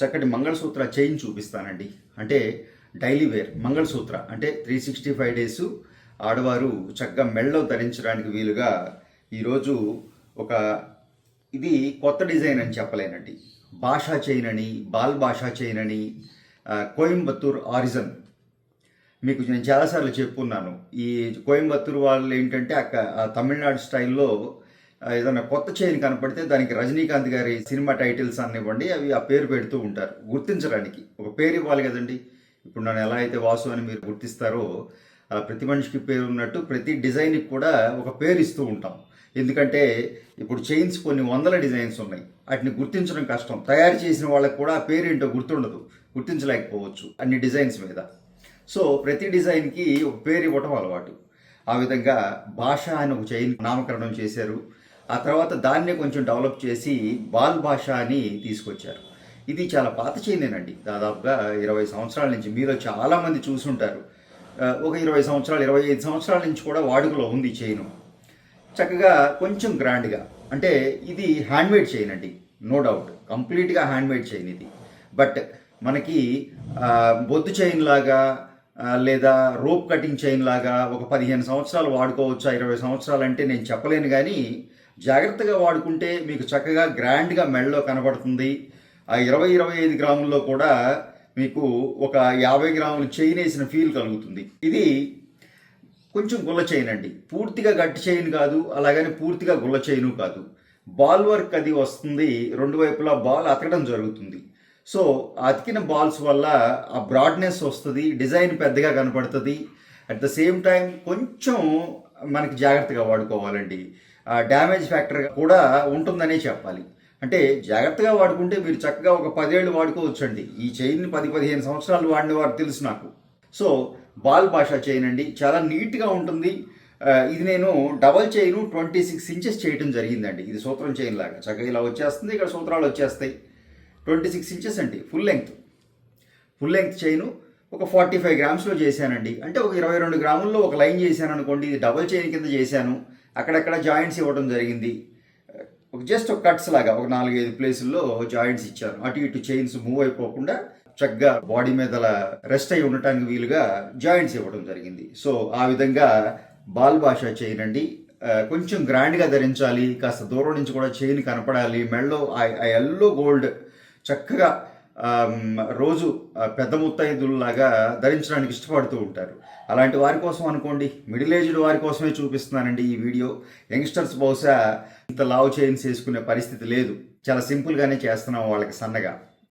చక్కటి మంగళసూత్ర చైన్ చూపిస్తానండి. అంటే డైలీ వేర్ మంగళసూత్ర అంటే 365 డేస్ ఆడవారు చక్కగా మెళ్ళలో ధరించడానికి వీలుగా ఈరోజు ఒక ఇది కొత్త డిజైన్ అని చెప్పలేనండి. భాషా చైన్ అని, బాల్ భాషా చైన్ అని, కోయంబత్తూర్ ఆరిజన్ మీకు నేను చాలాసార్లు చెప్పున్నాను. ఈ కోయంబత్తూర్ వాళ్ళు ఏంటంటే తమిళనాడు స్టైల్లో ఏదైనా కొత్త చైన్ కనపడితే దానికి రజనీకాంత్ గారి సినిమా టైటిల్స్ అనివ్వండి, అవి ఆ పేరు పెడుతూ ఉంటారు గుర్తించడానికి. ఒక పేరు ఇవ్వాలి కదండి. ఇప్పుడు నన్ను ఎలా అయితే వాసు అని మీరు గుర్తిస్తారో అలా ప్రతి మనిషికి పేరు ఉన్నట్టు ప్రతి డిజైన్కి కూడా ఒక పేరు ఇస్తూ ఉంటాం. ఎందుకంటే ఇప్పుడు చైన్స్ కొన్ని వందల డిజైన్స్ ఉన్నాయి, వాటిని గుర్తించడం కష్టం. తయారు చేసిన వాళ్ళకి కూడా ఆ పేరు ఏంటో గుర్తుండదు, గుర్తించలేకపోవచ్చు అన్ని డిజైన్స్ మీద. సో ప్రతి డిజైన్కి ఒక పేరు ఇవ్వటం అలవాటు. ఆ విధంగా భాష అని ఒక చైన్ నామకరణం చేశారు. ఆ తర్వాత దాన్నే కొంచెం డెవలప్ చేసి బాల్ భాష అని తీసుకొచ్చారు. ఇది చాలా పాత చైనేనండి, దాదాపుగా 20 సంవత్సరాల నుంచి. మీలో చాలామంది చూసుంటారు. ఒక 20 సంవత్సరాలు 25 సంవత్సరాల నుంచి కూడా వాడుకలో ఉంది చైను. చక్కగా కొంచెం గ్రాండ్గా, అంటే ఇది హ్యాండ్మేడ్ చైన్ అండి, నో డౌట్, కంప్లీట్గా హ్యాండ్మేడ్ చైన్ ఇది. బట్ మనకి బొద్దు చైన్ లాగా లేదా రోప్ కటింగ్ చైన్ లాగా ఒక 15 సంవత్సరాలు వాడుకోవచ్చా, 20 సంవత్సరాలు అంటే నేను చెప్పలేను. కానీ జాగ్రత్తగా వాడుకుంటే మీకు చక్కగా గ్రాండ్గా మెడలో కనబడుతుంది. ఆ 20-25 గ్రాముల్లో కూడా మీకు ఒక 50 గ్రాములు చైన్ వేసిన ఫీల్ కలుగుతుంది. ఇది కొంచెం గుల్ల చైన్ అండి, పూర్తిగా గట్టి చైన్ కాదు, అలాగని పూర్తిగా గుల్ల చైను కాదు. బాల్ వర్క్ అది వస్తుంది, రెండు వైపులా బాల్ అతకడం జరుగుతుంది. సో అతికిన బాల్స్ వల్ల ఆ బ్రాడ్నెస్ వస్తుంది, డిజైన్ పెద్దగా కనపడుతుంది. అట్ ద సేమ్ టైం కొంచెం మనకి జాగ్రత్తగా వాడుకోవాలండి. డ్యామేజ్ ఫ్యాక్టర్ కూడా ఉంటుందనే చెప్పాలి. అంటే జాగ్రత్తగా వాడుకుంటే మీరు చక్కగా ఒక 10 ఏళ్ళు వాడుకోవచ్చండి. ఈ చైన్ని 10-15 సంవత్సరాలు వాడిన వారు తెలుసు నాకు. సో బాల్ భాషా చైన్ అండి, చాలా నీట్గా ఉంటుంది. ఇది నేను డబల్ చైన్ 26 ఇంచెస్ చేయడం జరిగిందండి. ఇది సూత్రం చైన్ లాగా చక్కగా ఇలా వచ్చేస్తుంది, ఇక్కడ సూత్రాలు వచ్చేస్తాయి. 26 ఇంచెస్ అండి, ఫుల్ లెంగ్త్ చైను. ఒక 45 గ్రామ్స్లో చేశానండి. అంటే ఒక 22 గ్రాముల్లో ఒక లైన్ చేశాను అనుకోండి. ఇది డబల్ చైన్ కింద చేశాను, అక్కడక్కడ జాయింట్స్ ఇవ్వడం జరిగింది. జస్ట్ ఒక కట్స్ లాగా ఒక 4-5 ప్లేసుల్లో జాయింట్స్ ఇచ్చాను. అటు ఇటు చైన్స్ మూవ్ అయిపోకుండా చక్కగా బాడీ మీద రెస్ట్ అయి ఉండటానికి వీలుగా జాయింట్స్ ఇవ్వడం జరిగింది. సో ఆ విధంగా బాల్ భాషా చైన్ అండి. కొంచెం గ్రాండ్గా ధరించాలి, కాస్త దూరం నుంచి కూడా చైన్ కనపడాలి. మెడలో ఆ ఎల్లో గోల్డ్ చక్కగా రోజు పెద్ద ముత్తైదుల్లాగా ధరించడానికి ఇష్టపడుతూ ఉంటారు. అలాంటి వారి కోసం అనుకోండి, మిడిల్ ఏజ్డ్ వారి కోసమే చూపిస్తున్నానండి ఈ వీడియో. యంగ్స్టర్స్ బహుశా ఇంత లావు చైన్స్ వేసుకునే పరిస్థితి లేదు, చాలా సింపుల్గానే చేస్తున్నాం వాళ్ళకి సన్నగా.